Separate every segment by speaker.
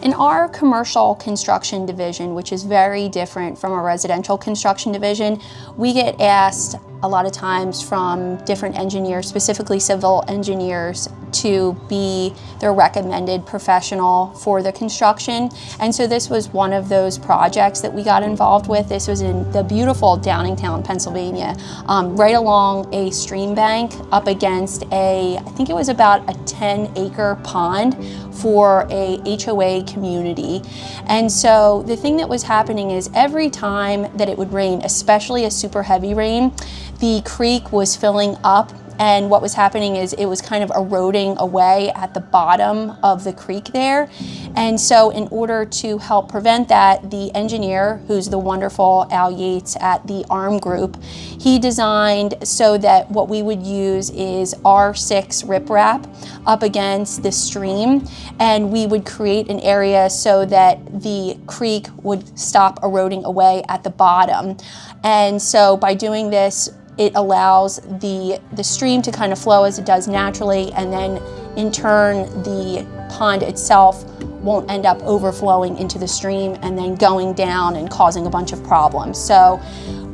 Speaker 1: In our commercial construction division, which is very different from a residential construction division, we get asked a lot of times from different engineers, specifically civil engineers, to be their recommended professional for the construction. And so this was one of those projects that we got involved with. This was in the beautiful Downingtown, Pennsylvania, right along a stream bank up against I think it was about a 10-acre pond for a HOA community. And so the thing that was happening is every time that it would rain, especially a super heavy rain, the creek was filling up, and what was happening is it was kind of eroding away at the bottom of the creek there. And so in order to help prevent that, the engineer, who's the wonderful Al Yates at the ARM Group, he designed so that what we would use is R6 riprap up against the stream, and we would create an area so that the creek would stop eroding away at the bottom. And so by doing this, it allows the stream to kind of flow as it does naturally, and then in turn the pond itself won't end up overflowing into the stream and then going down and causing a bunch of problems. So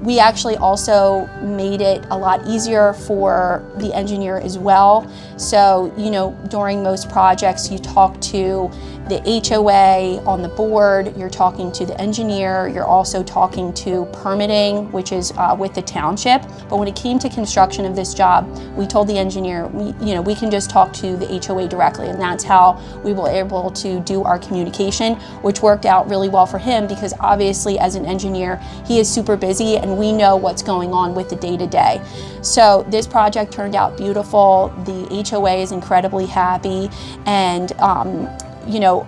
Speaker 1: we actually also made it a lot easier for the engineer as well. So, you know, during most projects you talk to the HOA on the board, you're talking to the engineer, you're also talking to permitting, which is with the township. But when it came to construction of this job, we told the engineer, we can just talk to the HOA directly, and that's how we were able to do our communication, which worked out really well for him because obviously as an engineer, he is super busy and we know what's going on with the day-to-day. So this project turned out beautiful. The HOA is incredibly happy, and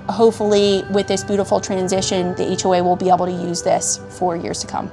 Speaker 1: hopefully with this beautiful transition, the HOA will be able to use this for years to come.